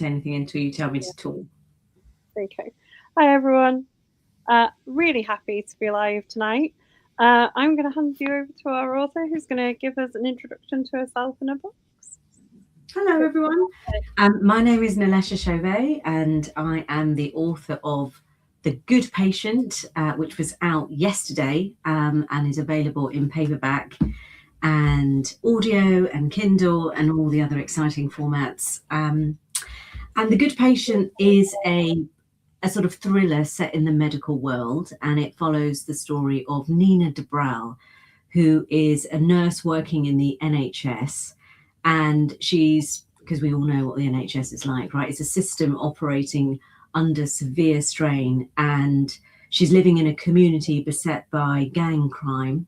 anything until you tell me to talk. Okay. Hi, everyone. Really happy to be live tonight. I'm going to hand you over to our author who's going to give us an introduction to herself and her books. Hello, everyone. My name is Nilesha Chauvet, and I am the author of The Good Patient, which was out yesterday and is available in paperback and audio and Kindle and all the other exciting formats. And The Good Patient is a sort of thriller set in the medical world, and it follows the story of Nina Dobral, who is a nurse working in the NHS. And she's, because we all know what the NHS is like, right? It's a system operating under severe strain, and she's living in a community beset by gang crime,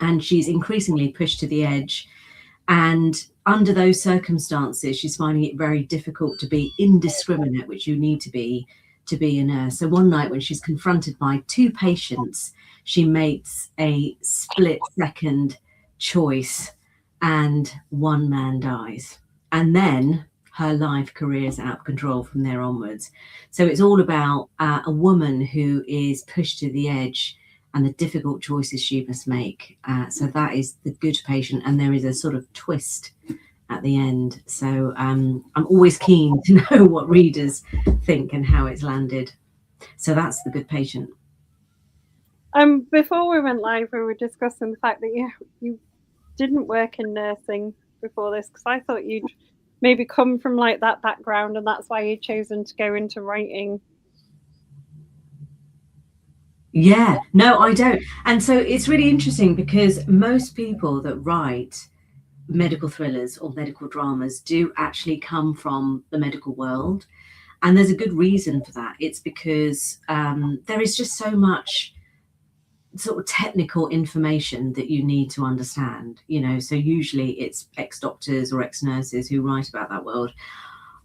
and she's increasingly pushed to the edge. And under those circumstances, she's finding it very difficult to be indiscriminate, which you need to be a nurse. So one night when she's confronted by two patients, she makes a split-second choice and one man dies. And then her life career is out of control from there onwards. So it's all about a woman who is pushed to the edge and the difficult choices she must make. So that is The Good Patient, and there is a sort of twist at the end. So I'm always keen to know what readers think and how it's landed. So that's The Good Patient. Before we went live, we were discussing the fact that you didn't work in nursing before this, because I thought you'd maybe come from like that background, and that's why you'd chosen to go into writing. Yeah, no, I don't. And so it's really interesting because most people that write medical thrillers or medical dramas do actually come from the medical world. And there's a good reason for that. It's because there is just so much sort of technical information that you need to understand, so usually it's ex-doctors or ex-nurses who write about that world.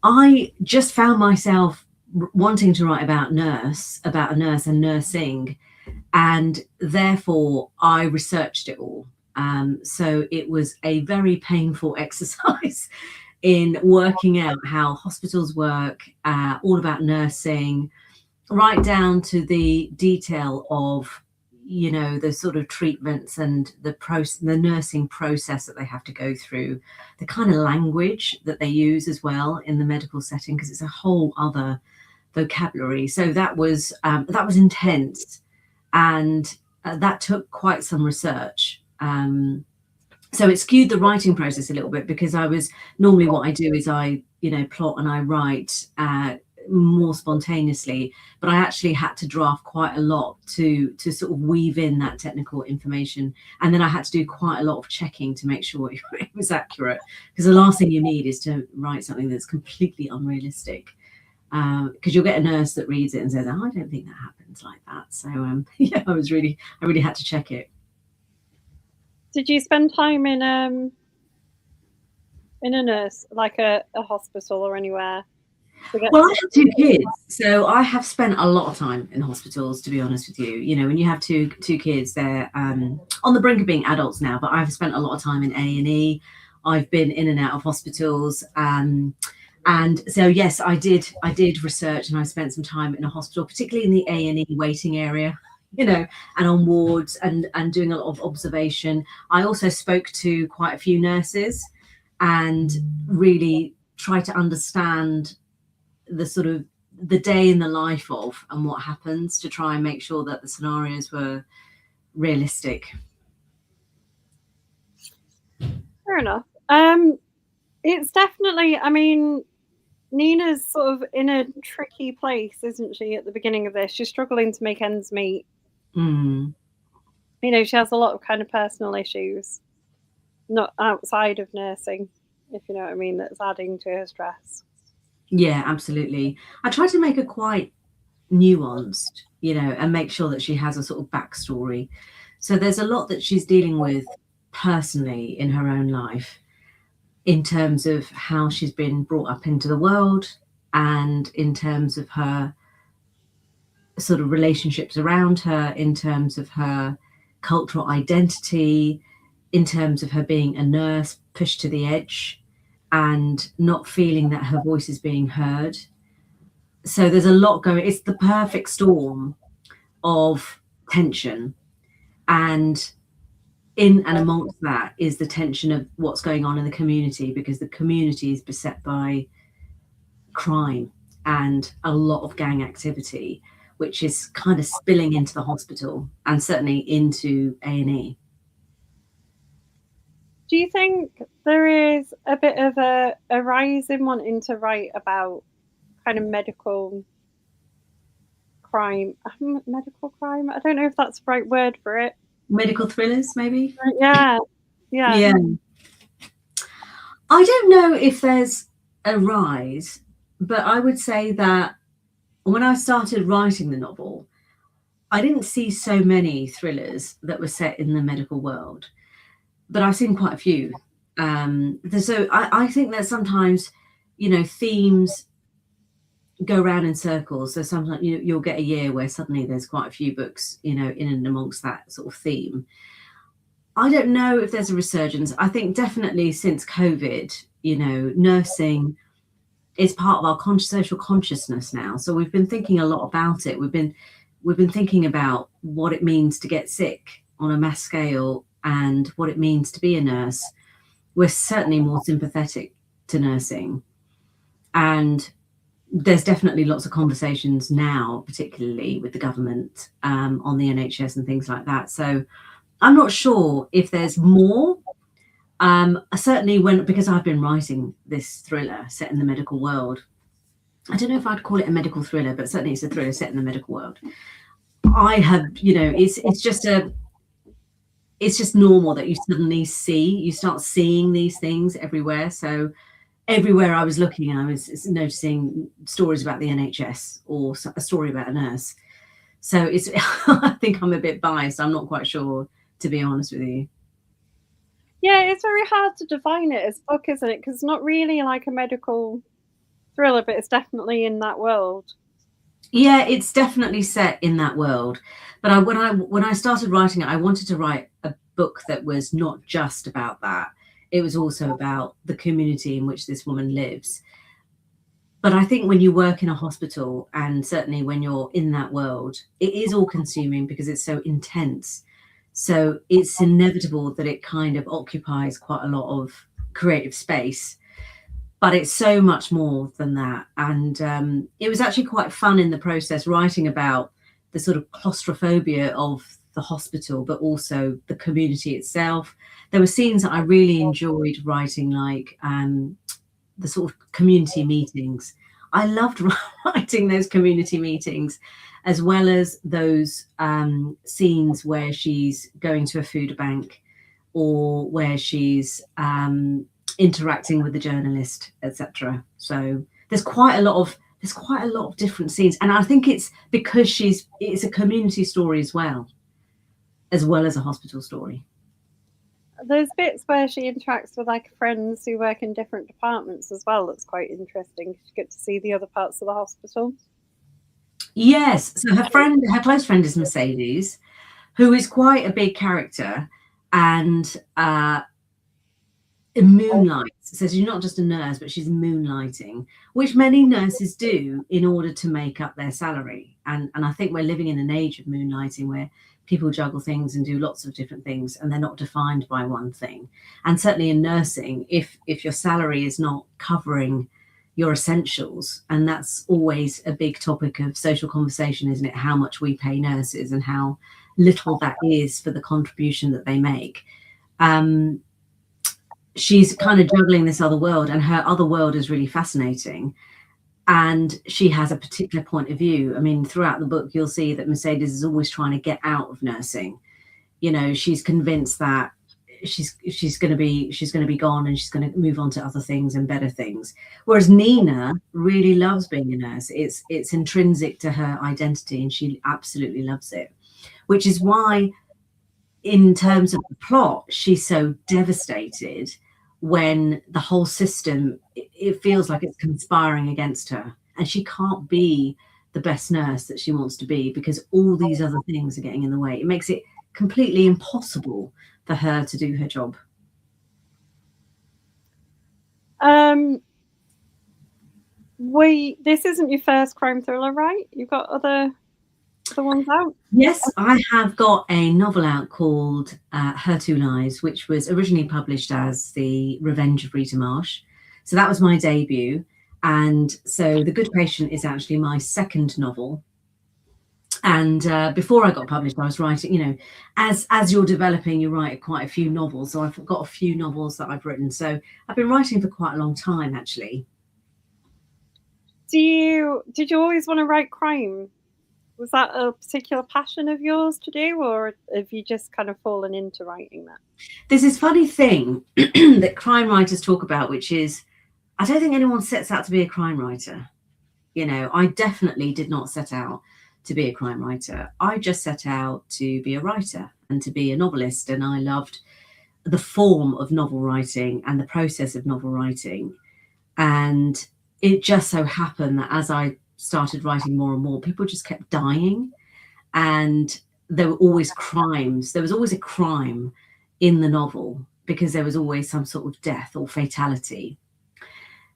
I just found myself wanting to write about a nurse and nursing, and therefore I researched it all. So it was a very painful exercise in working out how hospitals work, all about nursing, right down to the detail of the sort of treatments and the nursing process that they have to go through, the kind of language that they use as well in the medical setting, because it's a whole other vocabulary. So that was intense, and that took quite some research. So it skewed the writing process a little bit, because normally what I do is I plot and I write more spontaneously, but I actually had to draft quite a lot to sort of weave in that technical information, and then I had to do quite a lot of checking to make sure it was accurate, because the last thing you need is to write something that's completely unrealistic, because you'll get a nurse that reads it and says, "Oh, I don't think that happens like that." So yeah, I really had to check it. Did you spend time in a nurse, like a hospital or anywhere? Well, I have two kids, so I have spent a lot of time in hospitals, to be honest with you. When you have two kids, they're on the brink of being adults now, but I've spent a lot of time in A&E. I've been in and out of hospitals, and so yes, I did research, and I spent some time in a hospital, particularly in the A&E waiting area, and on wards, and doing a lot of observation. I also spoke to quite a few nurses and really try to understand the sort of the day in the life of and what happens, to try and make sure that the scenarios were realistic. Fair enough. It's definitely, Nina's sort of in a tricky place, isn't she, at the beginning of this? She's struggling to make ends meet. She has a lot of kind of personal issues, not outside of nursing, if you know what I mean, that's adding to her stress. Yeah, absolutely. I try to make her quite nuanced, and make sure that she has a sort of backstory. So there's a lot that she's dealing with personally in her own life, in terms of how she's been brought up into the world, and in terms of her sort of relationships around her, in terms of her cultural identity, in terms of her being a nurse pushed to the edge, and not feeling that her voice is being heard. So there's a lot going. It's the perfect storm of tension, and in and amongst that is the tension of what's going on in the community, because the community is beset by crime and a lot of gang activity, which is kind of spilling into the hospital and certainly into A&E. Do you think there is a bit of a rise in wanting to write about kind of medical crime? Medical crime? I don't know if that's the right word for it. Medical thrillers, maybe? Yeah. Yeah. I don't know if there's a rise, but I would say that when I started writing the novel, I didn't see so many thrillers that were set in the medical world, but I've seen quite a few. So I think that sometimes, themes go around in circles. So sometimes you'll get a year where suddenly there's quite a few books, in and amongst that sort of theme. I don't know if there's a resurgence. I think definitely since COVID, nursing is part of our social consciousness now. So we've been thinking a lot about it. We've been thinking about what it means to get sick on a mass scale and what it means to be a nurse. We're certainly more sympathetic to nursing, and there's definitely lots of conversations now, particularly with the government, on the NHS and things like that. So I'm not sure if there's more. Certainly because I've been writing this thriller set in the medical world. I don't know if I'd call it a medical thriller, but certainly it's a thriller set in the medical world. I have, it's just normal that you suddenly start seeing these things everywhere. So everywhere I was looking, I was noticing stories about the NHS or a story about a nurse. So I think I'm a bit biased. I'm not quite sure, to be honest with you. Yeah, it's very hard to define it as book, isn't it? Because it's not really like a medical thriller, but it's definitely in that world. Yeah, it's definitely set in that world. But when I started writing it, I wanted to write a book that was not just about that. It was also about the community in which this woman lives. But I think when you work in a hospital, and certainly when you're in that world, it is all consuming because it's so intense. So it's inevitable that it kind of occupies quite a lot of creative space, but it's so much more than that. And it was actually quite fun in the process writing about the sort of claustrophobia of the hospital, but also the community itself. There were scenes that I really enjoyed writing, like the sort of community meetings. I loved writing those community meetings, as well as those scenes where she's going to a food bank or where she's interacting with the journalist, etc. So there's quite a lot of different scenes, and I think it's because it's a community story as well as a hospital story. There's bits where she interacts with like friends who work in different departments as well. That's quite interesting. You get to see the other parts of the hospital. Yes. So her close friend is Mercedes, who is quite a big character, and moonlights. So she's not just a nurse, but she's moonlighting, which many nurses do in order to make up their salary. And I think we're living in an age of moonlighting where people juggle things and do lots of different things, and they're not defined by one thing. And certainly in nursing, if your salary is not covering your essentials, and that's always a big topic of social conversation, isn't it? How much we pay nurses and how little that is for the contribution that they make. She's kind of juggling this other world, and her other world is really fascinating. And she has a particular point of view. I mean, throughout the book, you'll see that Mercedes is always trying to get out of nursing. She's convinced that she's going to be gone, and she's going to move on to other things and better things. Whereas Nina really loves being a nurse. It's intrinsic to her identity, and she absolutely loves it, which is why, in terms of the plot, she's so devastated when the whole system, it feels like it's conspiring against her, and she can't be the best nurse that she wants to be because all these other things are getting in the way. It makes it completely impossible for her to do her job. This isn't your first crime thriller, right? You've got other ones out? Yes, I have got a novel out called Her Two Lives, which was originally published as The Revenge of Rita Marsh. So that was my debut. And so The Good Patient is actually my second novel. And before I got published, I was writing, as you're developing, you write quite a few novels. So I've got a few novels that I've written. So I've been writing for quite a long time, actually. Did you always want to write crime? Was that a particular passion of yours to do, or have you just kind of fallen into writing that? There's this funny thing that crime writers talk about, which is, I don't think anyone sets out to be a crime writer. I definitely did not set out to be a crime writer. I just set out to be a writer and to be a novelist. And I loved the form of novel writing and the process of novel writing. And it just so happened that as I started writing more and more, people just kept dying. And there were always crimes. There was always a crime in the novel because there was always some sort of death or fatality.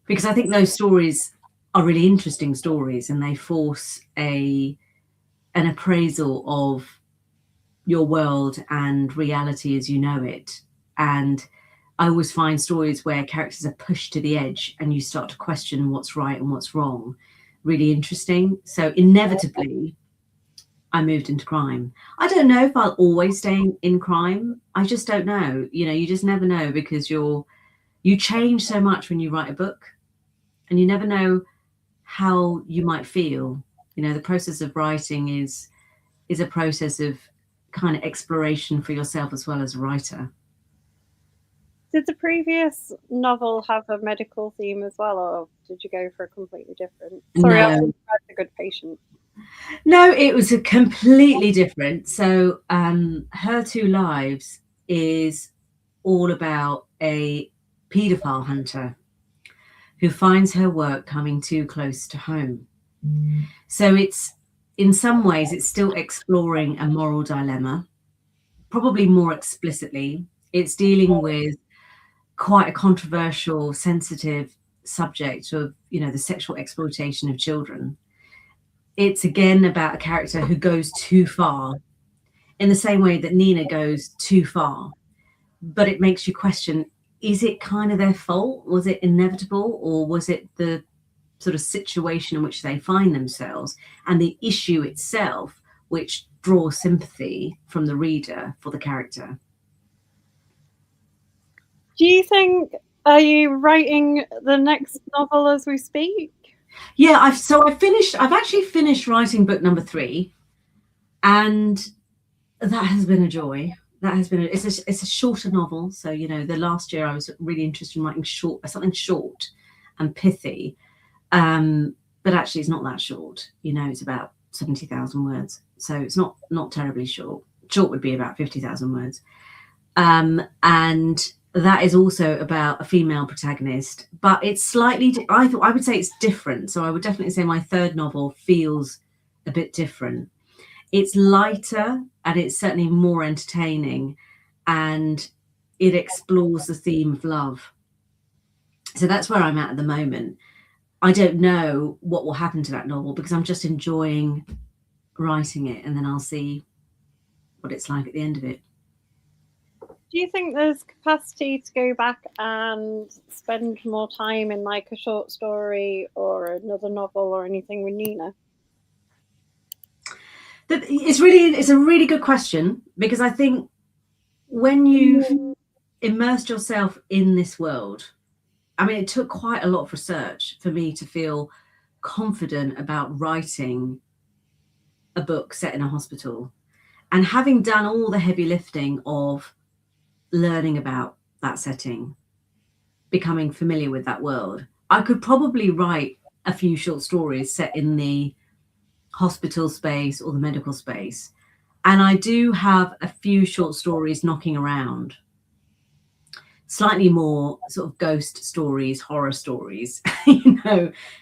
Because I think those stories are really interesting stories, and they force an appraisal of your world and reality as you know it. And I always find stories where characters are pushed to the edge and you start to question what's right and what's wrong really interesting. So inevitably, I moved into crime. I don't know if I'll always stay in crime. I just don't know. You just never know, because you change so much when you write a book, and you never know how you might feel. The process of writing is a process of kind of exploration for yourself as well as a writer. Did the previous novel have a medical theme as well, or did you go for a completely different? Sorry, I read The Good Patient. No, it was a completely different. So Her Two Lives is all about a paedophile hunter who finds her work coming too close to home. So it's, in some ways, it's still exploring a moral dilemma, probably more explicitly. It's dealing with quite a controversial, sensitive subject of, the sexual exploitation of children. It's again about a character who goes too far, in the same way that Nina goes too far. But it makes you question, is it kind of their fault? Was it inevitable? Or was it the sort of situation in which they find themselves and the issue itself, which draws sympathy from the reader for the character? Do you think, are you writing the next novel as we speak? Yeah, I've actually finished writing book number 3, and that has been a joy. It's a shorter novel. So, the last year I was really interested in writing something short and pithy. But actually it's not that short. It's about 70,000 words. So it's not terribly short. Short would be about 50,000 words. And that is also about a female protagonist, but it's slightly, I would say it's different. So I would definitely say my third novel feels a bit different. It's lighter and it's certainly more entertaining, and it explores the theme of love. So that's where I'm at the moment. I don't know what will happen to that novel because I'm just enjoying writing it, and then I'll see what it's like at the end of it. Do you think there's capacity to go back and spend more time in like a short story or another novel or anything with Nina? It's a really good question, because I think when you've immersed yourself in this world, I mean, it took quite a lot of research for me to feel confident about writing a book set in a hospital, and having done all the heavy lifting of learning about that setting, becoming familiar with that world, I could probably write a few short stories set in the hospital space or the medical space. And I do have a few short stories knocking around, slightly more sort of ghost stories, horror stories,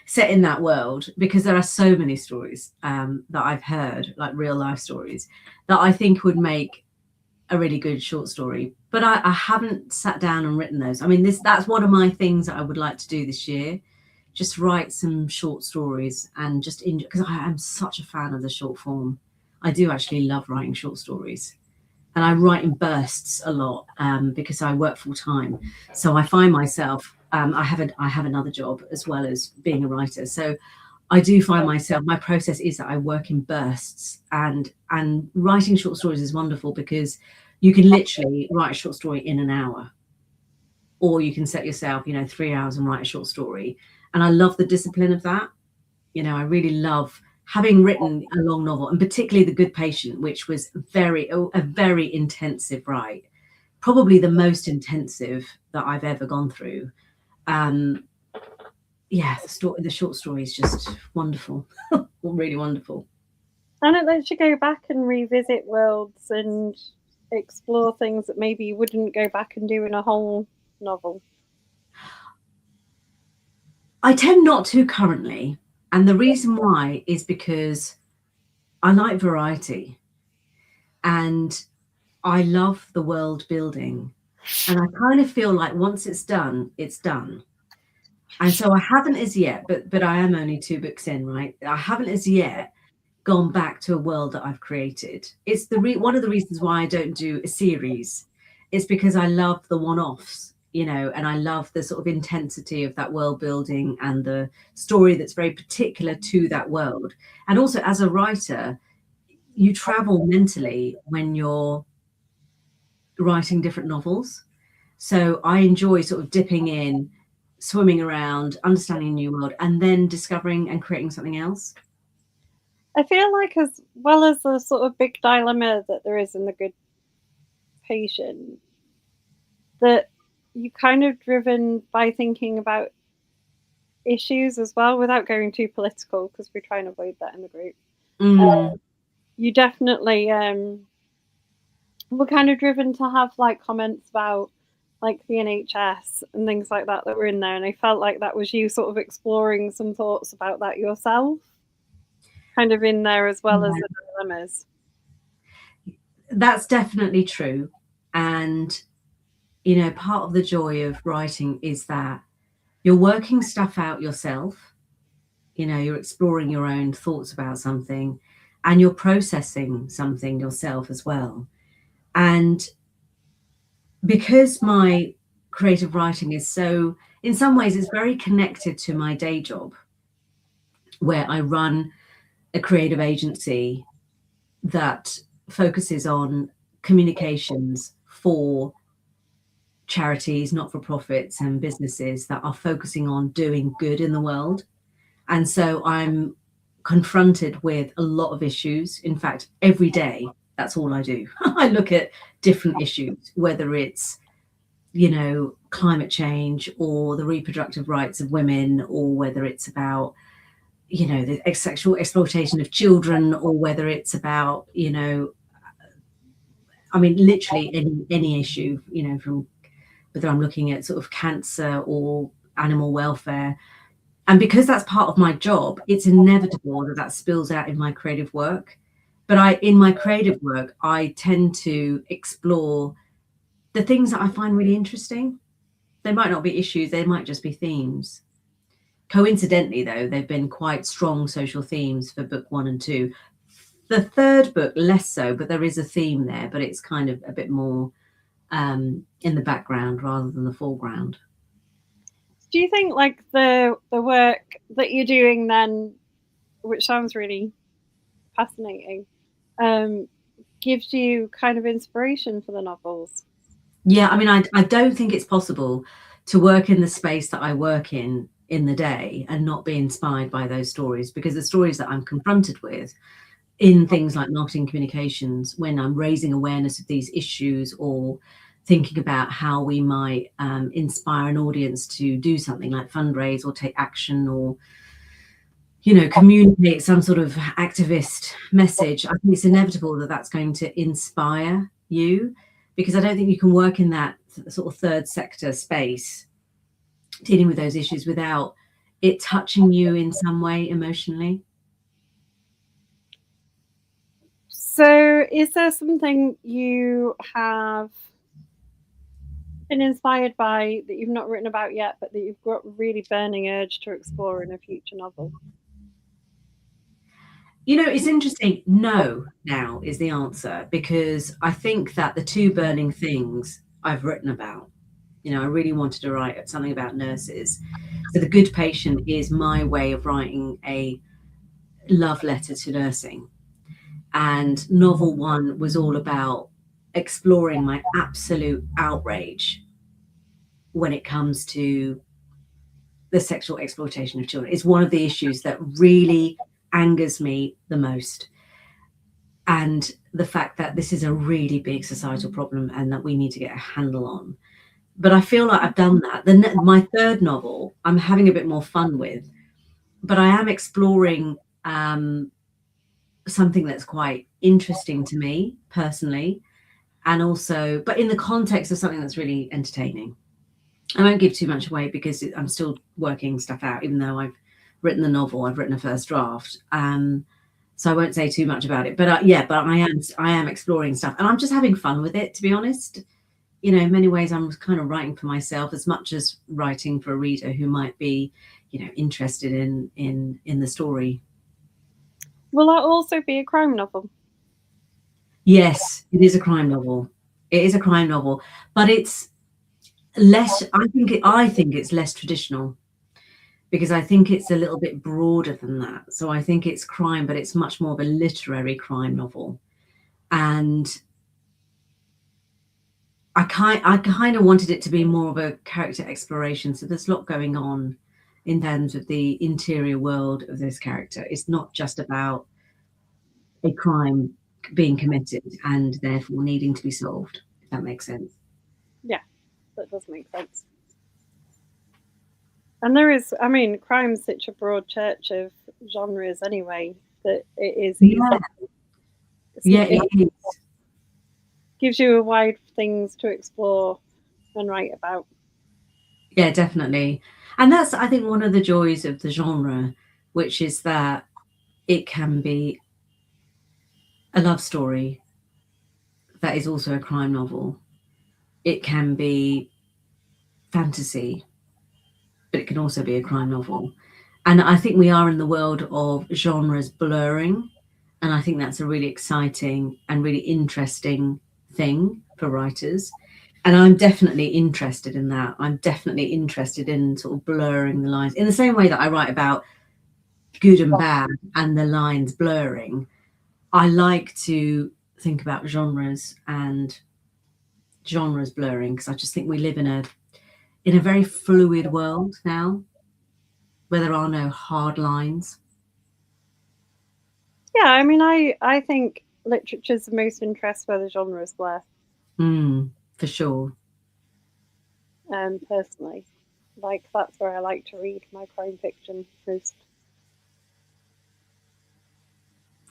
set in that world, because there are so many stories that I've heard, like real life stories, that I think would make a really good short story, but I haven't sat down and written those. I mean, that's one of my things that I would like to do this year. Just write some short stories and just enjoy, because I am such a fan of the short form. I do actually love writing short stories, and I write in bursts a lot because I work full time. So I find myself I have another job as well as being a writer. So I do find myself, my process is that I work in bursts, and writing short stories is wonderful because you can literally write a short story in an hour, or you can set yourself, 3 hours and write a short story. And I love the discipline of that. I really love having written a long novel, and particularly The Good Patient, which was a very intensive write, probably the most intensive that I've ever gone through. Yeah, the short story is just wonderful, really wonderful. And it lets you go back and revisit worlds and explore things that maybe you wouldn't go back and do in a whole novel. I tend not to currently, and the reason why is because I like variety, and I love the world building, and I kind of feel like once it's done, it's done. And so I haven't as yet, but I am only 2 books in, right? I haven't as yet gone back to a world that I've created. It's one of the reasons why I don't do a series. It's because I love the one-offs, and I love the sort of intensity of that world building and the story that's very particular to that world. And also, as a writer, you travel mentally when you're writing different novels. So I enjoy sort of dipping in, swimming around, understanding a new world, and then discovering and creating something else. I feel like, as well as the sort of big dilemma that there is in The Good Patient, that you're kind of driven by thinking about issues as well, without going too political, because we try and avoid that in the group. You definitely were kind of driven to have like comments about like the NHS and things like that were in there, and I felt like that was you sort of exploring some thoughts about that yourself, kind of in there, as well as the dilemmas. That's definitely true. And, part of the joy of writing is that you're working stuff out yourself. You're exploring your own thoughts about something, and you're processing something yourself as well. And because my creative writing is so, in some ways, it's very connected to my day job, where I run a creative agency that focuses on communications for charities, not-for-profits, and businesses that are focusing on doing good in the world. And so I'm confronted with a lot of issues. In fact, every day, that's all I do. I look at different issues, whether it's, climate change or the reproductive rights of women, or whether it's about, the sexual exploitation of children, or whether it's about, I mean, literally any issue, from whether I'm looking at sort of cancer or animal welfare. And because that's part of my job, it's inevitable that spills out in my creative work. But in my creative work, I tend to explore the things that I find really interesting. They might not be issues, they might just be themes. Coincidentally, though, they've been quite strong social themes for book 1 and 2. The third book, less so, but there is a theme there, but it's kind of a bit more in the background rather than the foreground. Do you think like the work that you're doing then, which sounds really fascinating, gives you kind of inspiration for the novels? Yeah, I mean, I don't think it's possible to work in the space that I work in the day and not be inspired by those stories, because the stories that I'm confronted with in things like marketing communications, when I'm raising awareness of these issues or thinking about how we might inspire an audience to do something like fundraise or take action, or communicate some sort of activist message, I think it's inevitable that that's going to inspire you, because I don't think you can work in that sort of third sector space dealing with those issues without it touching you in some way emotionally. So So, is there something you have been inspired by that you've not written about yet, but that you've got a really burning urge to explore in a future novel? It's interesting. No, now is the answer, because I think that the two burning things I've written about, I really wanted to write something about nurses. So The Good Patient is my way of writing a love letter to nursing. And novel one was all about exploring my absolute outrage when it comes to the sexual exploitation of children. It's one of the issues that really angers me the most. And the fact that this is a really big societal problem and that we need to get a handle on. But I feel like I've done that. My third novel, I'm having a bit more fun with, but I am exploring something that's quite interesting to me personally, and also, but in the context of something that's really entertaining. I won't give too much away because I'm still working stuff out, even though I've written the novel, I've written a first draft. So I won't say too much about it, but but I am exploring stuff, and I'm just having fun with it, to be honest. In many ways, I'm kind of writing for myself as much as writing for a reader who might be, interested in the story. Will that also be a crime novel? Yes, it is a crime novel. It is a crime novel, but it's less. I think it's less traditional, because I think it's a little bit broader than that. So I think it's crime, but it's much more of a literary crime novel. And I kind of wanted it to be more of a character exploration. So there's a lot going on in terms of the interior world of this character. It's not just about a crime being committed and therefore needing to be solved, if that makes sense. Yeah, that does make sense. And there is, I mean, crime's such a broad church of genres anyway that it is easy. Yeah, it is. Gives you a wide things to explore and write about. Yeah, definitely. And that's, I think, one of the joys of the genre, which is that it can be a love story that is also a crime novel. It can be fantasy, but it can also be a crime novel. And I think we are in the world of genres blurring. And I think that's a really exciting and really interesting thing for writers. And I'm definitely interested in that. I'm definitely interested in sort of blurring the lines in the same way that I write about good and bad and the lines blurring. I like to think about genres and genres blurring, because I just think we live in a very fluid world now, where there are no hard lines. Yeah, I mean, I think literature's the most interest where the genres blur. For sure. Personally, like that's where I like to read my crime fiction most.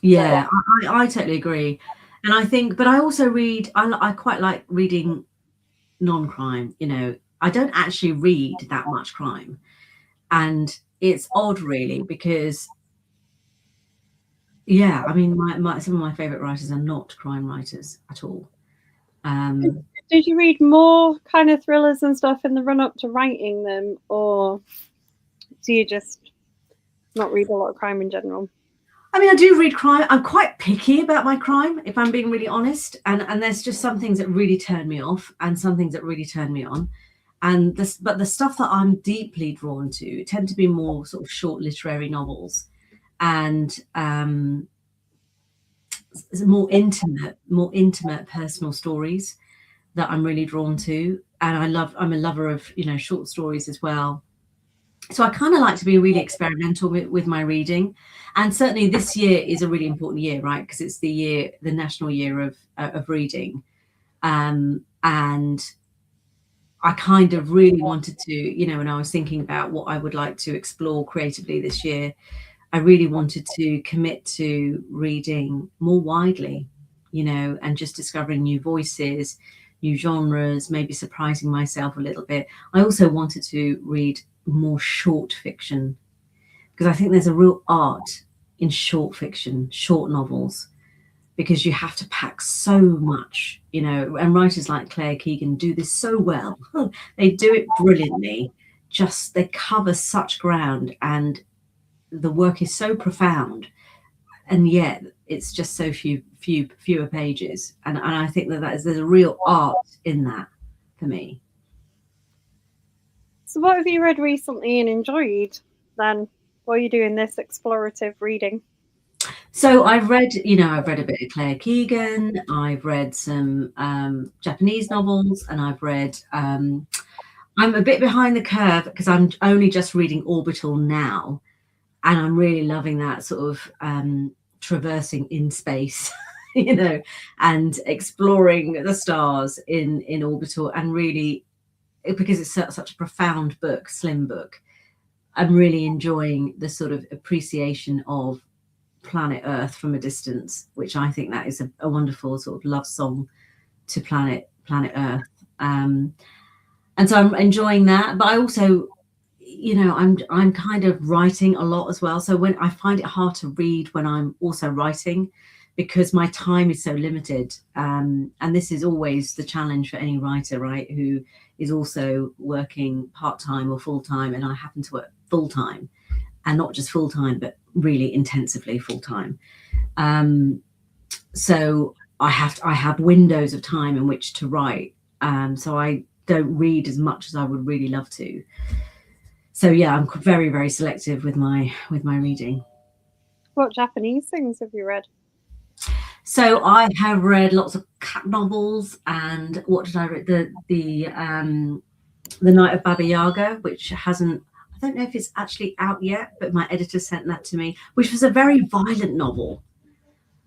Yeah, I totally agree. And I think, but I also read, I quite like reading non-crime, I don't actually read that much crime. And it's odd, really, because, yeah, I mean, some of my favorite writers are not crime writers at all. Did you read more kind of thrillers and stuff in the run up to writing them, or do you just not read a lot of crime in general? I mean, I do read crime. I'm quite picky about my crime, if I'm being really honest. And there's just some things that really turn me off and some things that really turn me on. But the stuff that I'm deeply drawn to tend to be more sort of short literary novels and more intimate personal stories that I'm really drawn to. And I'm a lover of, short stories as well. So I kind of like to be really experimental with my reading. And certainly this year is a really important year, right? Because it's the national year of reading. And I kind of really wanted to, when I was thinking about what I would like to explore creatively this year, I really wanted to commit to reading more widely, and just discovering new voices, new genres, maybe surprising myself a little bit. I also wanted to read more short fiction, because I think there's a real art in short fiction, short novels, because you have to pack so much, you know, and writers like Claire Keegan do this so well. They do it brilliantly. Just they cover such ground, and the work is so profound, and yet it's just so fewer pages. And I think there's a real art in that for me. So, what have you read recently and enjoyed then while you're doing this explorative reading? So I've read, you know, I've read a bit of Claire Keegan. I've read some Japanese novels, and I've read. I'm a bit behind the curve because I'm only just reading Orbital now, and I'm really loving that sort of traversing in space, you know, and exploring the stars in Orbital, and really because it's such a profound book, slim book. I'm really enjoying the sort of appreciation of planet Earth from a distance, which I think that is a wonderful sort of love song to planet Earth. And so I'm enjoying that, but I also, you know, I'm kind of writing a lot as well. So when I find it hard to read when I'm also writing, because my time is so limited. And this is always the challenge for any writer, right? Who is also working part-time or full-time, and I happen to work full-time, and not just full-time, but really intensively full-time. So I have windows of time in which to write. So I don't read as much as I would really love to. So yeah, I'm very, very selective with my reading. What Japanese things have you read? So I have read lots of cat novels, and what did I read? The Night of Baba Yaga, which hasn't. I don't know if it's actually out yet, but my editor sent that to me, which was a very violent novel,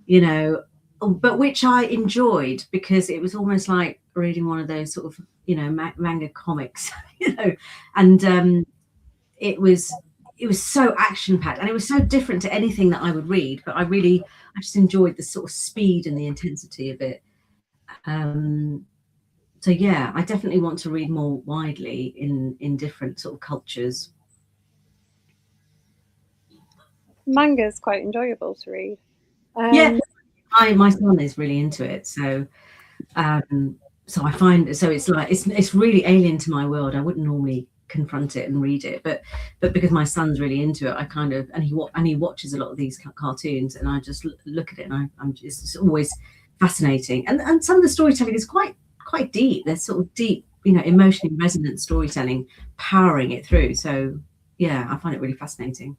you know, but which I enjoyed because it was almost like reading one of those sort of, you know, manga comics, you know, and it was so action packed, and it was so different to anything that I would read. But I just enjoyed the sort of speed and the intensity of it. So yeah, I definitely want to read more widely in different sort of cultures. Manga is quite enjoyable to read. Yeah, my son is really into it, so so I find it's like it's really alien to my world. I wouldn't normally confront it and read it, but because my son's really into it, I kind of and he watches a lot of these cartoons, and I just look at it, and I'm just it's always fascinating, and some of the storytelling is quite deep. There's sort of deep, you know, emotionally resonant storytelling powering it through. So yeah, I find it really fascinating.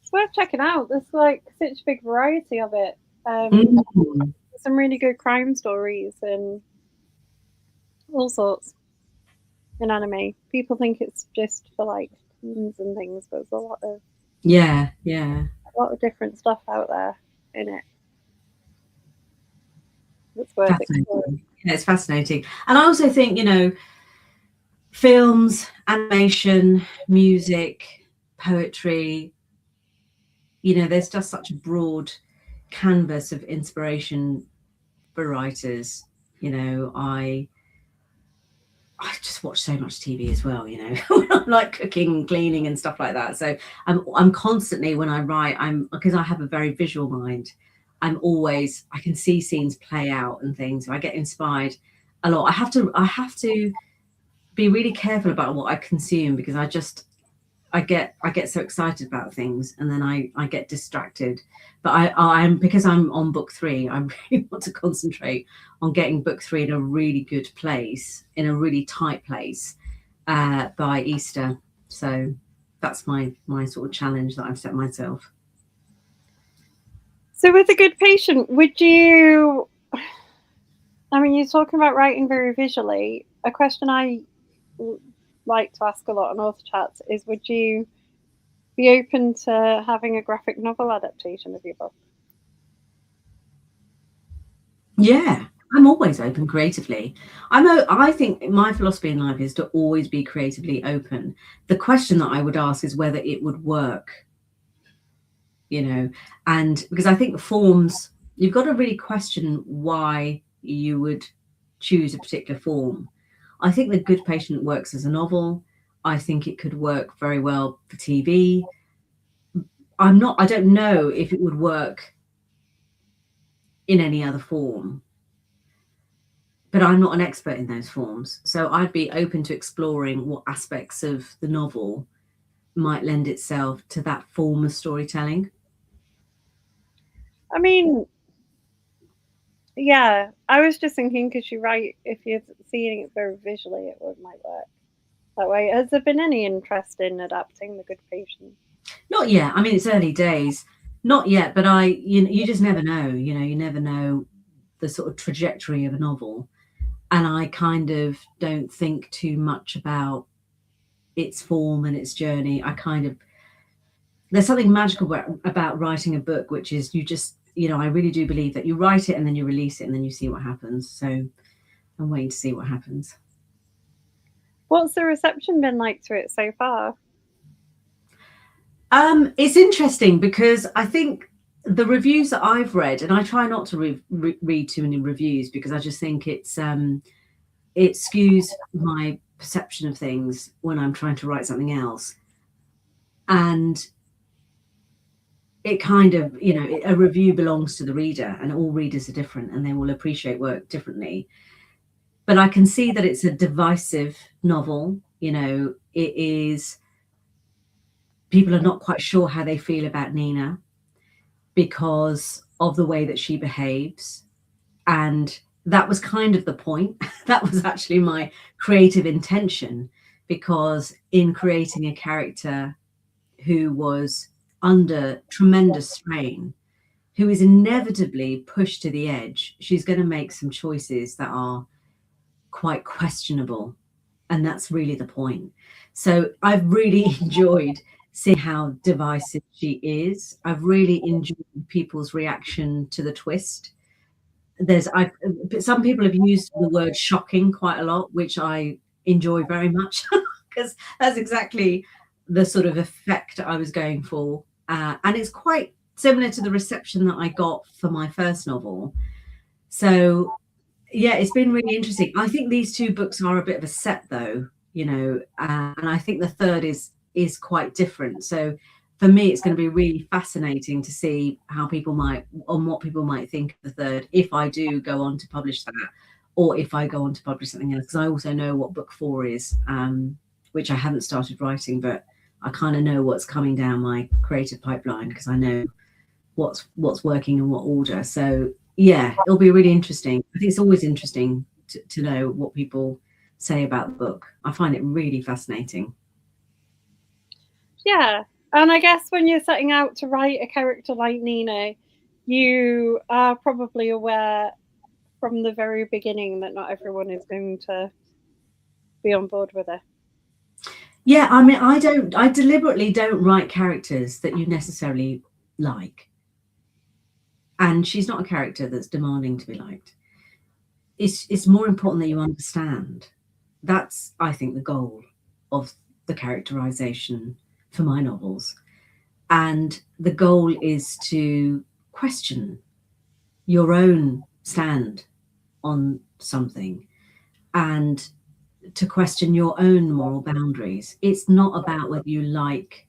It's worth checking out. There's like such a big variety of it. Mm. Some really good crime stories and all sorts in anime. People think it's just for like teens and things, but there's Yeah, a lot of different stuff out there in it. It's worth exploring. fascinating. Yeah, it's fascinating, and I also think, you know, films, animation, music, poetry, you know, there's just such a broad canvas of inspiration for writers. You know, I just watch so much TV as well, you know, when I'm like cooking and cleaning and stuff like that. So I'm constantly, when I write, because I have a very visual mind, I can see scenes play out and things. So I get inspired a lot. I have to be really careful about what I consume, because I get so excited about things, and then I get distracted. But I'm because I'm on book 3, I really want to concentrate on getting book 3 in a really good place, in a really tight place, by Easter. So that's my sort of challenge that I've set myself. So, with a good patient, would you? I mean, you're talking about writing very visually. A question I like to ask a lot on author chats is: would you be open to having a graphic novel adaptation of your book? Yeah, I'm always open creatively. I think my philosophy in life is to always be creatively open. The question that I would ask is whether it would work, you know, and because I think forms, you've got to really question why you would choose a particular form. I think The Good Patient works as a novel. I think it could work very well for TV. I don't know if it would work in any other form. But I'm not an expert in those forms, so I'd be open to exploring what aspects of the novel might lend itself to that form of storytelling. I mean, yeah, I was just thinking because you're right, if you're seeing it very visually, it would might work that way. Has there been any interest in adapting The Good Patient? Not yet. I mean, it's early days. Not yet, but you just never know. You never know the sort of trajectory of a novel, and I kind of don't think too much about its form and its journey. I kind of there's something magical about writing a book, which is you just I really do believe that you write it and then you release it and then you see what happens. So I'm waiting to see what happens. What's the reception been like to it so far? It's interesting because I think the reviews that I've read, and I try not to read too many reviews because I just think it skews my perception of things when I'm trying to write something else. And it kind of, a review belongs to the reader, and all readers are different and they will appreciate work differently. But I can see that it's a divisive novel. It is, people are not quite sure how they feel about Nina because of the way that she behaves. And that was kind of the point. That was actually my creative intention, because in creating a character who was under tremendous strain, who is inevitably pushed to the edge, she's going to make some choices that are quite questionable. And that's really the point. So I've really enjoyed seeing how divisive she is. I've really enjoyed people's reaction to the twist. Some people have used the word shocking quite a lot, which I enjoy very much because that's exactly the sort of effect I was going for. And it's quite similar to the reception that I got for my first novel. So yeah, it's been really interesting. I think these two books are a bit of a set though, and I think the third is quite different. So for me, it's going to be really fascinating to see what people might think of the third, if I do go on to publish that, or if I go on to publish something else. Because I also know what book 4 is, which I haven't started writing, but I kind of know what's coming down my creative pipeline because I know what's working in what order. So yeah, it'll be really interesting. I think it's always interesting to know what people say about the book. I find it really fascinating. Yeah, and I guess when you're setting out to write a character like Nina, you are probably aware from the very beginning that not everyone is going to be on board with her. Yeah, I mean, I deliberately don't write characters that you necessarily like. And she's not a character that's demanding to be liked. It's more important that you understand. That's, I think, the goal of the characterization for my novels. And the goal is to question your own stand on something and to question your own moral boundaries. It's not about whether you like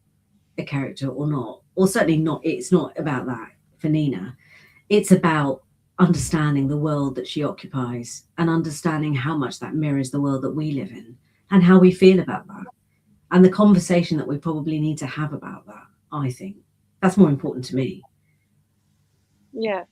a character or not, or certainly not, it's not about that for Nina. It's about understanding the world that she occupies and understanding how much that mirrors the world that we live in and how we feel about that. And the conversation that we probably need to have about that, I think. That's more important to me. Yeah.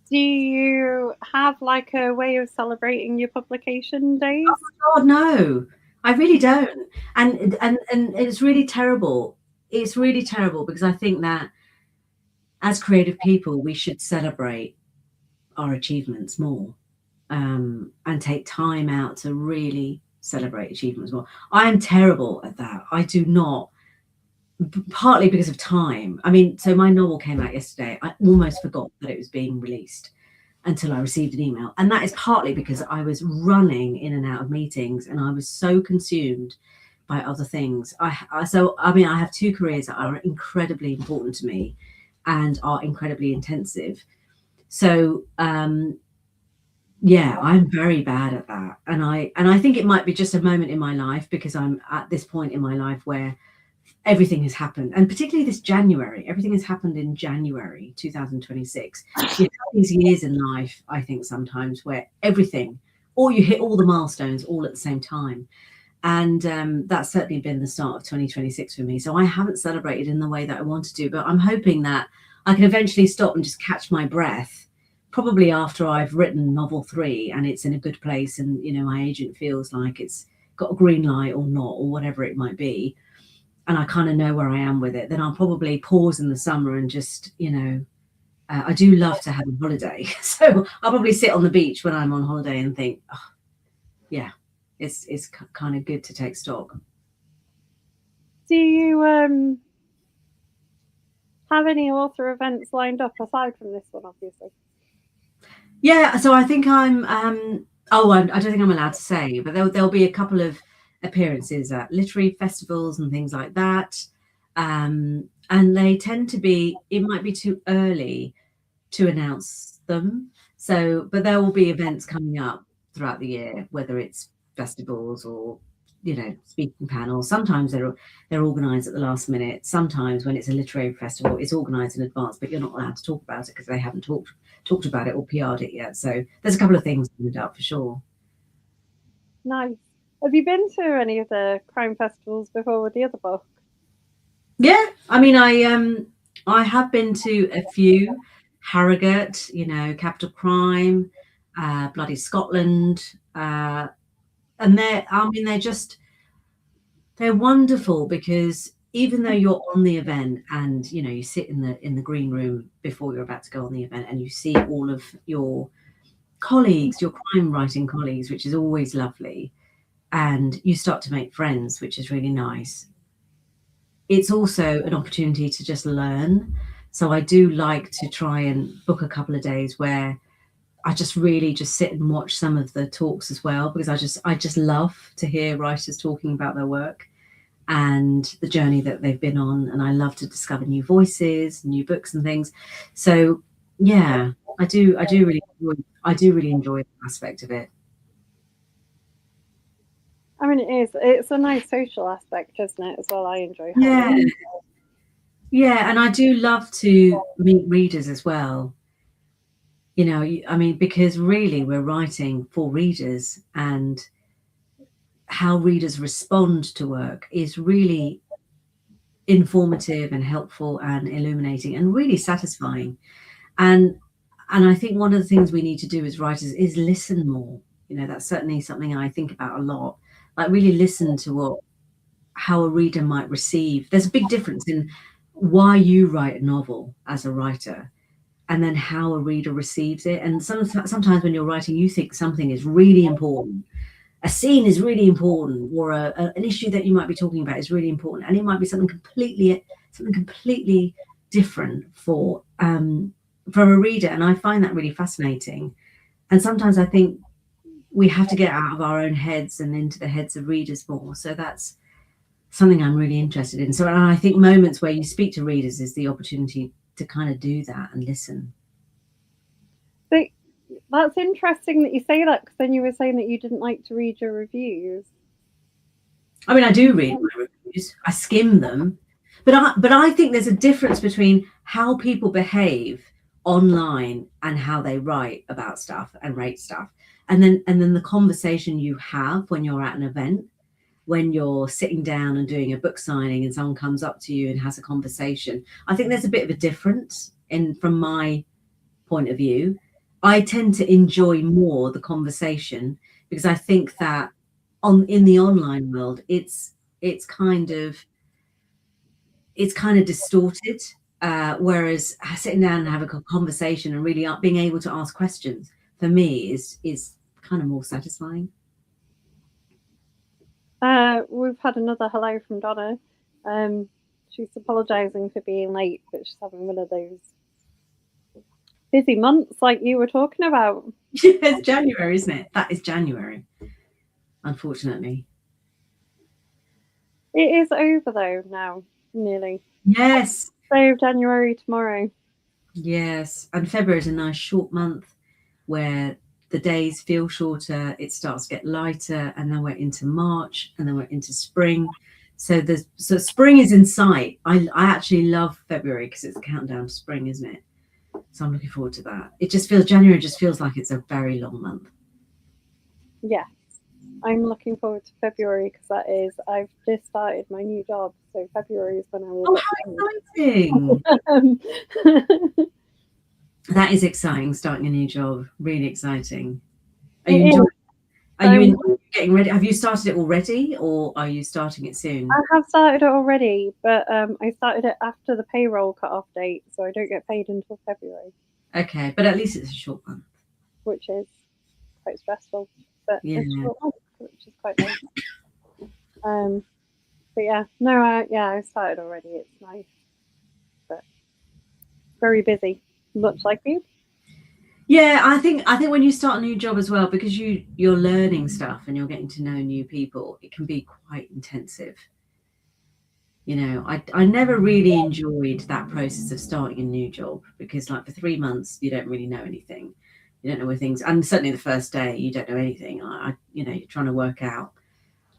Do you have like a way of celebrating your publication days? God, no, I really don't. And it's really terrible. It's really terrible because I think that as creative people, we should celebrate our achievements more, and take time out to really celebrate achievements more. I am terrible at that. I do not, partly because of time. I mean, so my novel came out yesterday. I almost forgot that it was being released until I received an email. And that is partly because I was running in and out of meetings and I was so consumed by other things. I have 2 careers that are incredibly important to me and are incredibly intensive. So yeah, I'm very bad at that. And I think it might be just a moment in my life because I'm at this point in my life where everything has happened, and particularly this January, everything has happened in January 2026. You have these years in life, I think, sometimes where everything, or you hit all the milestones all at the same time. And that's certainly been the start of 2026 for me. So I haven't celebrated in the way that I want to do, but I'm hoping that I can eventually stop and just catch my breath, probably after I've written novel 3 and it's in a good place, and my agent feels like it's got a green light or not, or whatever it might be, and I kind of know where I am with it. Then I'll probably pause in the summer and just I do love to have a holiday, so I'll probably sit on the beach when I'm on holiday and think, oh, yeah, it's kind of good to take stock. Do you have any author events lined up aside from this one, obviously? Yeah, so I think I'm. I don't think I'm allowed to say, but there'll be a couple of appearances at literary festivals and things like that, and they tend to be. It might be too early to announce them. So, but there will be events coming up throughout the year, whether it's festivals or speaking panels. Sometimes they're organised at the last minute. Sometimes when it's a literary festival, it's organised in advance, but you're not allowed to talk about it because they haven't talked about it or PR'd it yet. So there's a couple of things lined up for sure. Nice. Have you been to any of the crime festivals before with the other book? Yeah, I mean, I have been to a few. Harrogate, Capital Crime, Bloody Scotland, and they're wonderful, because even though you're on the event and you sit in the green room before you're about to go on the event, and you see all of your colleagues, your crime writing colleagues, which is always lovely, and you start to make friends, which is really nice. It's also an opportunity to just learn. So I do like to try and book a couple of days where I just really just sit and watch some of the talks as well, because I just love to hear writers talking about their work and the journey that they've been on, and I love to discover new voices, new books and things. So yeah, I do really enjoy that aspect of it. I mean, it's a nice social aspect, isn't it, as well? I enjoy Yeah, having it. yeah, and I do love to meet readers as well. I mean, because really we're writing for readers, and how readers respond to work is really informative and helpful and illuminating and really satisfying. And I think one of the things we need to do as writers is listen more. That's certainly something I think about a lot. Like, really listen to how a reader might receive. There's a big difference in why you write a novel as a writer, and then how a reader receives it. And sometimes when you're writing, you think something is really important. A scene is really important, or an issue that you might be talking about is really important, and it might be something completely different for a reader. And I find that really fascinating. And sometimes I think we have to get out of our own heads and into the heads of readers more. So that's something I'm really interested in. So, and I think moments where you speak to readers is the opportunity to kind of do that and listen. But that's interesting that you say that, because then you were saying that you didn't like to read your reviews. I mean, I do read my reviews. I skim them, but I think there's a difference between how people behave online and how they write about stuff and rate stuff, and then the conversation you have when you're at an event, when you're sitting down and doing a book signing and someone comes up to you and has a conversation. I think there's a bit of a difference from my point of view. I tend to enjoy more the conversation, because I think that in the online world, it's kind of distorted. Whereas sitting down and having a conversation and really being able to ask questions, for me, is kind of more satisfying. We've had another hello from Donna. She's apologising for being late, but she's having one of those busy months like you were talking about. It's January, isn't it? That is January, unfortunately. It is over though now, nearly. Yes. Day of January tomorrow. Yes, and February is a nice short month where the days feel shorter. It starts to get lighter, and then we're into March, and then we're into spring. So spring is in sight. I actually love February because it's a countdown to spring, isn't it? So I'm looking forward to that. It just feels January just feels like it's a very long month. Yes, I'm looking forward to February because I've just started my new job, so February is when I will Oh, get how exciting! paid. That is exciting. Starting a new job, really exciting. Are It you is. enjoying? Are you I'm getting ready? Have you started it already, or are you starting it soon? I have started it already, but I started it after the payroll cut-off date, so I don't get paid until February, Okay, but at least it's a short one. which is quite stressful, but Yeah. it's short month, which is quite nice. Um, but yeah, no, I started already. It's nice, but very busy, much like you. Yeah, I think when you start a new job as well, because you're learning stuff and you're getting to know new people, it can be quite intensive. I never really enjoyed that process of starting a new job because like for 3 months you don't really know anything. You don't know where things, and certainly the first day you don't know anything. You're trying to work out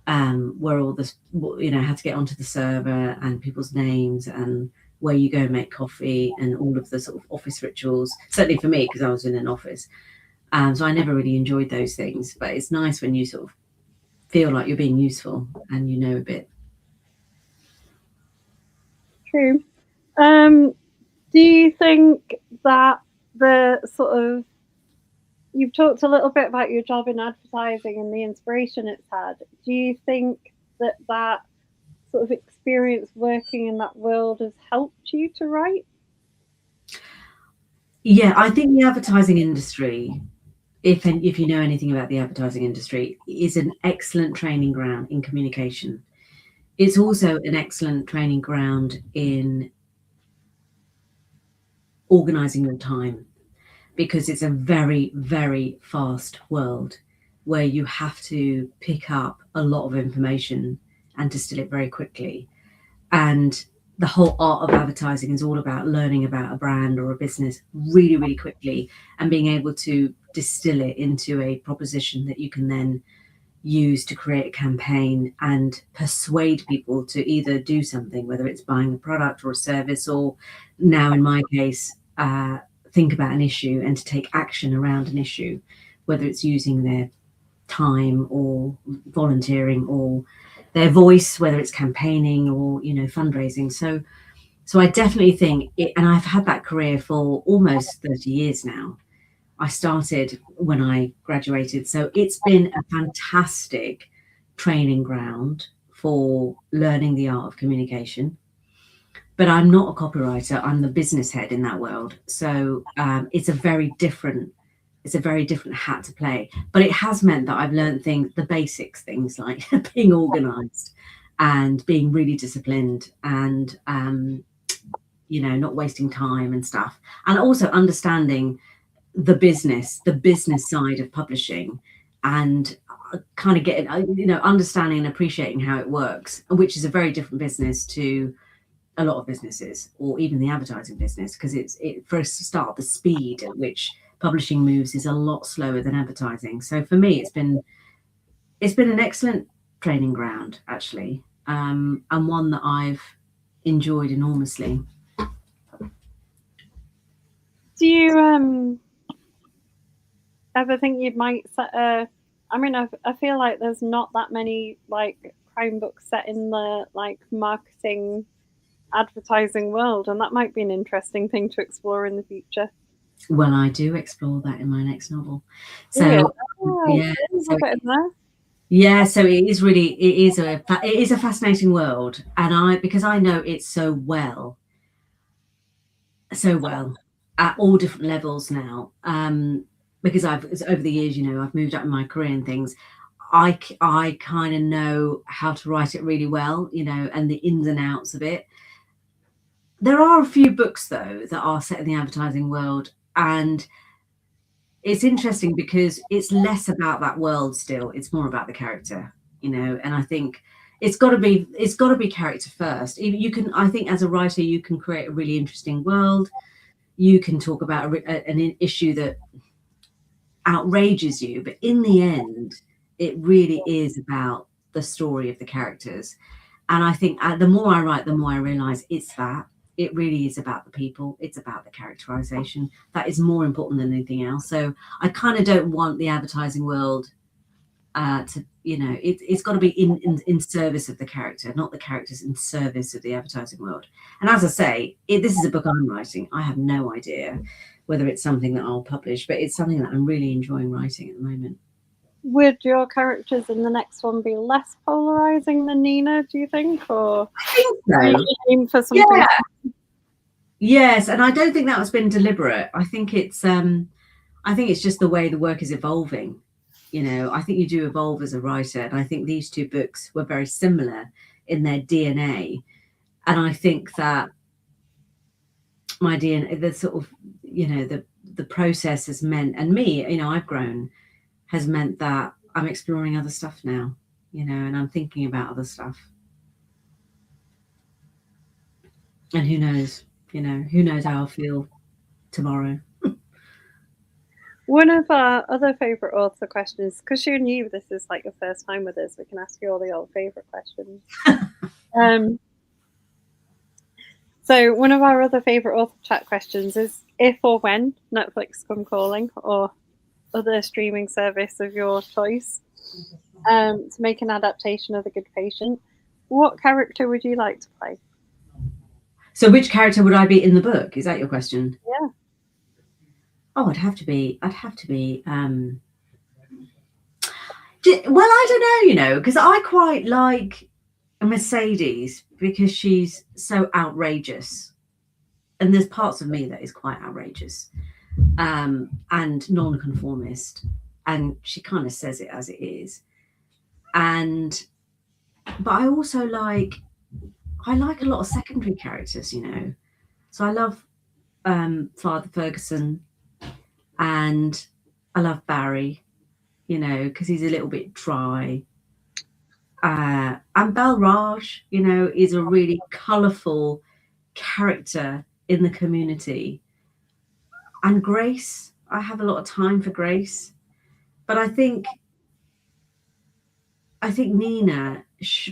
where all this, how to get onto the server and people's names and where you go and make coffee and all of the sort of office rituals. Certainly for me, because I was in an office, so I never really enjoyed those things. But it's nice when you sort of feel like you're being useful and you know a bit. True. Do you think that the sort of you've talked a little bit about your job in advertising and the inspiration it's had. Do you think that sort of experience working in that world has helped you to write? Yeah, I think the advertising industry, if you know anything about the advertising industry, is an excellent training ground in communication. It's also an excellent training ground in organizing your time because it's a very, very fast world where you have to pick up a lot of information and distill it very quickly. And the whole art of advertising is all about learning about a brand or a business really, really quickly and being able to distill it into a proposition that you can then use to create a campaign and persuade people to either do something, whether it's buying a product or a service, or now in my case, think about an issue and to take action around an issue, whether it's using their time or volunteering or their voice, whether it's campaigning or fundraising. So I definitely think it, and I've had that career for almost 30 years now. I started when I graduated, so it's been a fantastic training ground for learning the art of communication. But I'm not a copywriter, I'm the business head in that world, so it's a very different hat to play. But it has meant that I've learned the basics, things like being organized and being really disciplined and not wasting time and stuff, and also understanding the business side of publishing, and kind of getting understanding and appreciating how it works, which is a very different business to a lot of businesses, or even the advertising business, because for a start, the speed at which publishing moves is a lot slower than advertising. So for me, it's been an excellent training ground, actually, and one that I've enjoyed enormously. Do you ever think you might set a? I mean, I feel like there's not that many like crime books set in the like marketing advertising world, and that might be an interesting thing to explore in the future. Well, I do explore that in my next novel. Do you? So Oh, yeah, have so it in there. yeah, so it is a fascinating world, and because I know it so well at all different levels now. Because over the years, I've moved up in my career and things. I kind of know how to write it really well, and the ins and outs of it. There are a few books though that are set in the advertising world, and it's interesting because it's less about that world still. It's more about the character, and I think it's got to be character first. You can, I think, as a writer, you can create a really interesting world. You can talk about an issue that outrages you, but in the end, it really is about the story of the characters. And I think the more I write, the more I realize it's that. It really is about the people. It's about the characterization. That is more important than anything else. So I kind of don't want the advertising world to, it's got to be in service of the character, not the characters in service of the advertising world. And as I say, this is a book I'm writing. I have no idea whether it's something that I'll publish, but it's something that I'm really enjoying writing at the moment. Would your characters in the next one be less polarizing than Nina, do you think? Or I think so. Aim for something? Yeah. Yes, and I don't think that has been deliberate. I think it's just the way the work is evolving. I think you do evolve as a writer, and I think these two books were very similar in their DNA. And I think that my DNA, the sort of, the process has meant, and me, I've grown, has meant that I'm exploring other stuff now, and I'm thinking about other stuff. And who knows, who knows how I'll feel tomorrow. One of our other favourite author questions, because you knew this is like your first time with us, we can ask you all the old favourite questions. So one of our other favourite author chat questions is, if or when Netflix come calling or other streaming service of your choice to make an adaptation of The Good Patient, what character would you like to play? So which character would I be in the book? Is that your question? Yeah. Oh, I'd have to be well, I don't know, because I quite like Mercedes because she's so outrageous. And there's parts of me that is quite outrageous and non-conformist. And she kind of says it as it is. But I also like a lot of secondary characters, So I love Father Ferguson, and I love Barry, because he's a little bit dry. And Balraj, is a really colourful character in the community. And Grace, I have a lot of time for Grace. But I think Nina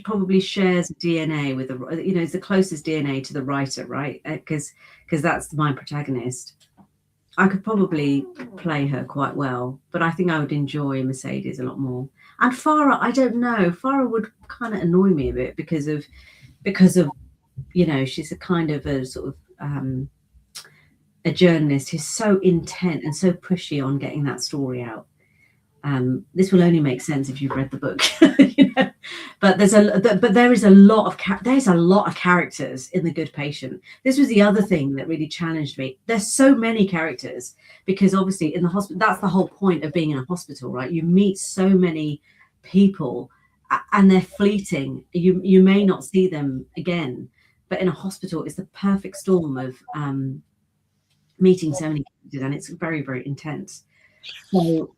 probably shares DNA with is the closest DNA to the writer, right? Because that's my protagonist. I could probably play her quite well, but I think I would enjoy Mercedes a lot more. And Farah, I don't know. Farah would kind of annoy me a bit because of she's a kind of a sort of a journalist who's so intent and so pushy on getting that story out. This will only make sense if you've read the book, But there is a lot of characters in The Good Patient. This was the other thing that really challenged me. There's so many characters because obviously in the hospital, that's the whole point of being in a hospital, right? You meet so many people and they're fleeting. You may not see them again, but in a hospital, it's the perfect storm of meeting so many characters, and it's very, very intense. So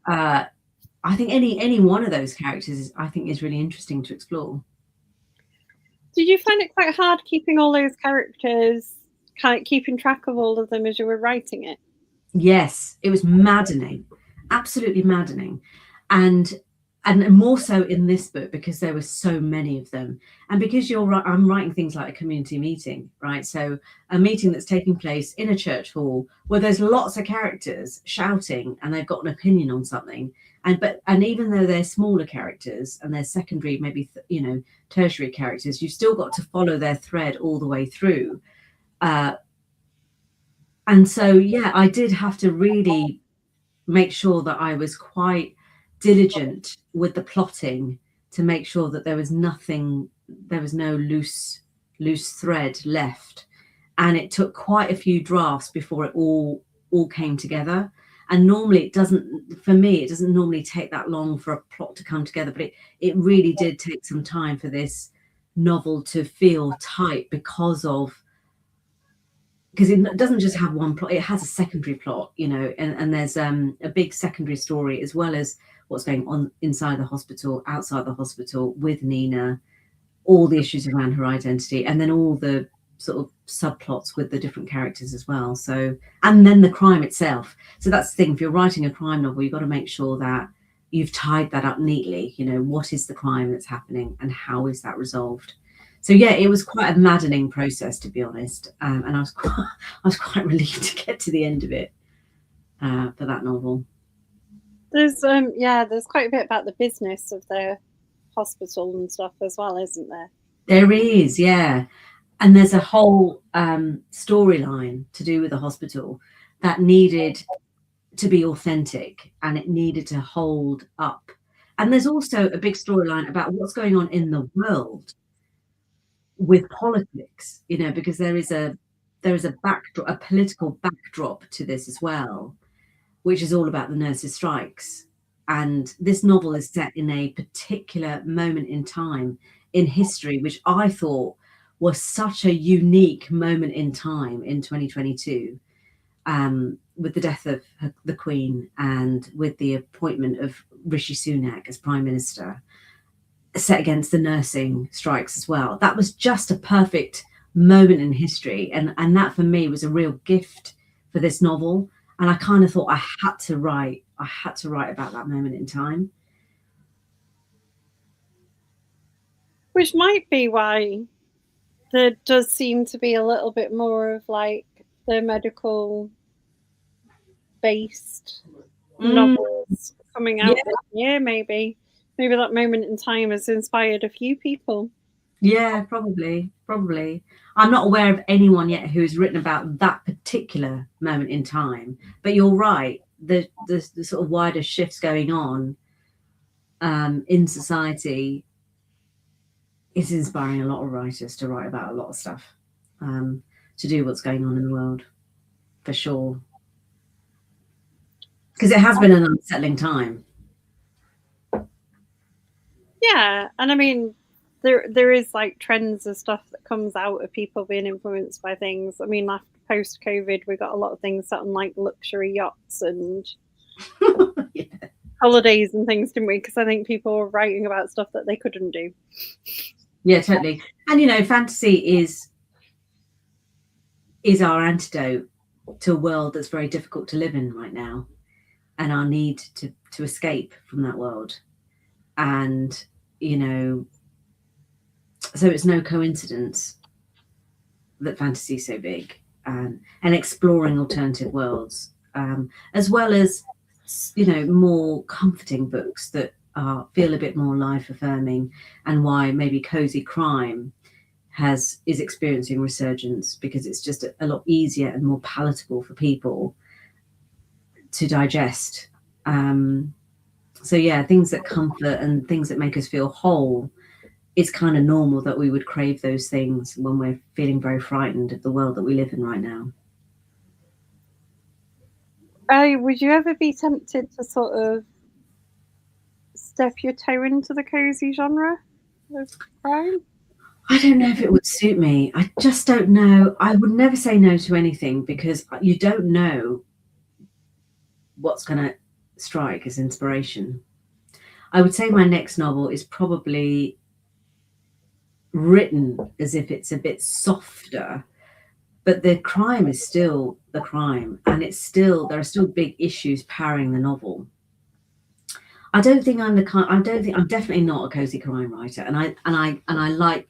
I think any one of those characters is really interesting to explore. Did you find it quite hard keeping all those characters, keeping track of all of them as you were writing it? Yes, it was maddening, absolutely maddening, and more so in this book because there were so many of them, and because I'm writing things like a community meeting, right? So a meeting that's taking place in a church hall where there's lots of characters shouting and they've got an opinion on something, and even though they're smaller characters and they're secondary, maybe tertiary characters, you've still got to follow their thread all the way through. And so, yeah, I did have to really make sure that I was quite diligent with the plotting to make sure that there was no loose thread left. And it took quite a few drafts before it all came together. And normally it doesn't normally take that long for a plot to come together, but it really did take some time for this novel to feel tight because it doesn't just have one plot, it has a secondary plot, and there's a big secondary story as well as what's going on inside the hospital, outside the hospital, with Nina, all the issues around her identity, and then all the sort of subplots with the different characters as well. So, and then the crime itself. So that's the thing, if you're writing a crime novel, you've got to make sure that you've tied that up neatly. What is the crime that's happening and how is that resolved? So yeah, it was quite a maddening process, to be honest, and I was quite relieved to get to the end of it for that novel. There's quite a bit about the business of the hospital and stuff as well, isn't there? There is, yeah, and there's a whole storyline to do with the hospital that needed to be authentic and it needed to hold up. And there's also a big storyline about what's going on in the world with politics, you know, because there is a backdrop, a political backdrop to this as well, which is all about the nurses' strikes. And this novel is set in a particular moment in time in history, which I thought was such a unique moment in time in 2022, with the death of the Queen and with the appointment of Rishi Sunak as Prime Minister, set against the nursing strikes as well. That was just a perfect moment in history. And that for me was a real gift for this novel. And I kind of thought I had to write about that moment in time. Which might be why there does seem to be a little bit more of like the medical based novels coming out this year. Maybe that moment in time has inspired a few people. Yeah, probably. I'm not aware of anyone yet who's written about that particular moment in time, but you're right. The sort of wider shifts going on in society is inspiring a lot of writers to write about a lot of stuff, to do what's going on in the world, for sure. Because it has been an unsettling time. Yeah, and I mean, there is like trends of stuff that comes out of people being influenced by things. I mean, after post COVID, we got a lot of things set on like luxury yachts and Yeah. holidays and things, didn't we? Because I think people were writing about stuff that they couldn't do. Yeah, totally. And you know, fantasy is our antidote to a world that's very difficult to live in right now, and our need to escape from that world. And you know, so it's no coincidence that fantasy is so big, and exploring alternative worlds, as well as, you know, more comforting books that feel a bit more life affirming, and why maybe cozy crime is experiencing resurgence, because it's just a lot easier and more palatable for people to digest. So yeah, things that comfort and things that make us feel whole, it's kind of normal that we would crave those things when we're feeling very frightened of the world that we live in right now. Would you ever be tempted to sort of step your toe into the cozy genre of crime? I don't know if it would suit me. I just don't know. I would never say no to anything, because you don't know what's going to strike as inspiration. I would say my next novel is probably written as if it's a bit softer, but the crime is still the crime, and there are still big issues powering the novel. I don't think I'm I'm definitely not a cozy crime writer, and I like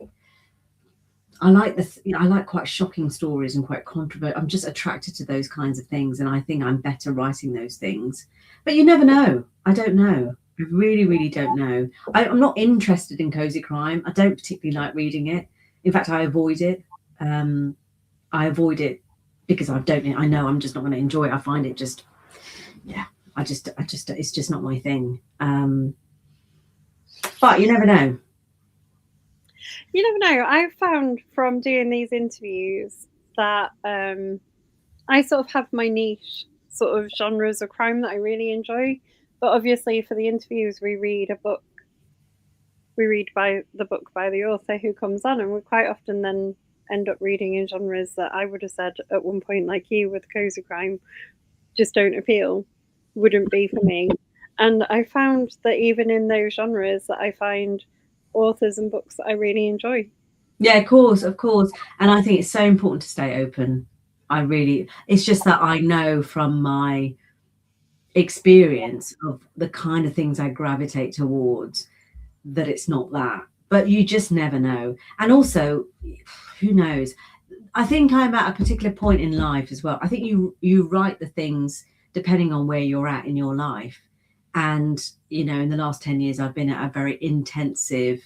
I like quite shocking stories and quite controversial. I'm just attracted to those kinds of things, and I think I'm better writing those things. But you never know. I don't know. I really, really don't know. I'm not interested in cozy crime. I don't particularly like reading it. In fact, I avoid it. I avoid it because I know I'm just not going to enjoy it. I find it just, yeah, it's just not my thing. But you never know. You never know. I've found from doing these interviews that I sort of have my niche sort of genres of crime that I really enjoy. But obviously, for the interviews, we read by the book by the author who comes on, and we quite often then end up reading in genres that I would have said at one point, like you with cozy crime, just don't appeal, wouldn't be for me. And I found that even in those genres, that I find authors and books that I really enjoy. Yeah, of course. And I think it's so important to stay open. It's just that I know from my experience of the kind of things I gravitate towards that it's not that. but you just never know. And also, who knows? I think I'm at a particular point in life as well. I think you write the things depending on where you're at in your life. And in the last 10 years, I've been at a very intensive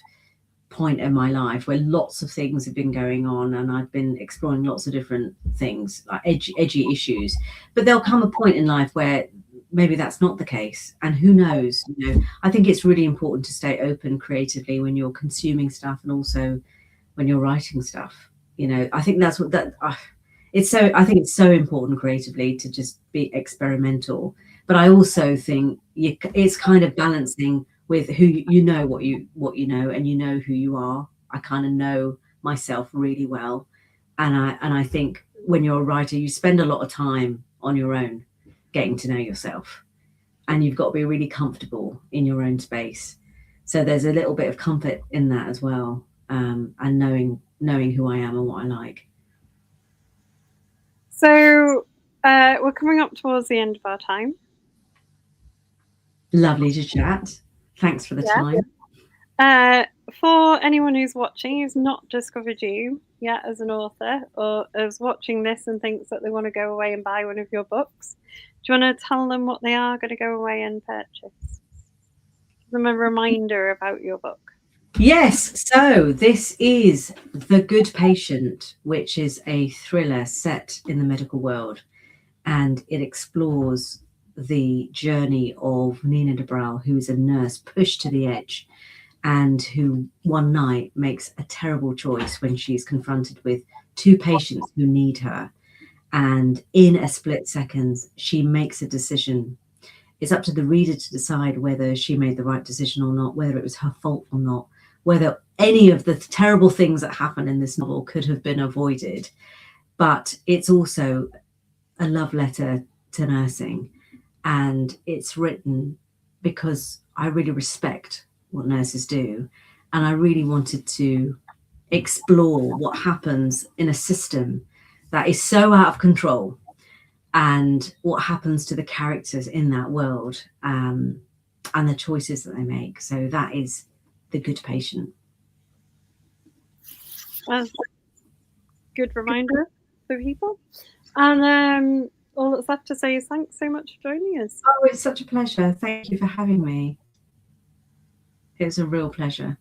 point in my life where lots of things have been going on, and I've been exploring lots of different things, like edgy issues. But there'll come a point in life where maybe that's not the case, and who knows? I think it's really important to stay open creatively when you're consuming stuff, and also when you're writing stuff. I think that's what that. I think it's so important creatively to just be experimental. But I also think it's kind of balancing with who what you know, and who you are. I kind of know myself really well, and I think when you're a writer, you spend a lot of time on your own, getting to know yourself, and you've got to be really comfortable in your own space. So there's a little bit of comfort in that as well, and knowing who I am and what I like. So we're coming up towards the end of our time. Lovely to chat. Thanks for the time. For anyone who's watching who's not discovered you yet as an author, or is watching this and thinks that they want to go away and buy one of your books, do you want to tell them what they are going to go away and purchase? Give them a reminder about your book. Yes, so this is The Good Patient, which is a thriller set in the medical world, and it explores the journey of Nina Dobral, who is a nurse pushed to the edge, and who one night makes a terrible choice when she's confronted with two patients who need her. And in a split second, she makes a decision. It's up to the reader to decide whether she made the right decision or not, whether it was her fault or not, whether any of the terrible things that happen in this novel could have been avoided. But it's also a love letter to nursing, and it's written because I really respect what nurses do, and I really wanted to explore what happens in a system that is so out of control, and what happens to the characters in that world, and the choices that they make. So that is The Good Patient. Good reminder for people. And all that's left to say is thanks so much for joining us. Oh, it's such a pleasure. Thank you for having me. It was a real pleasure.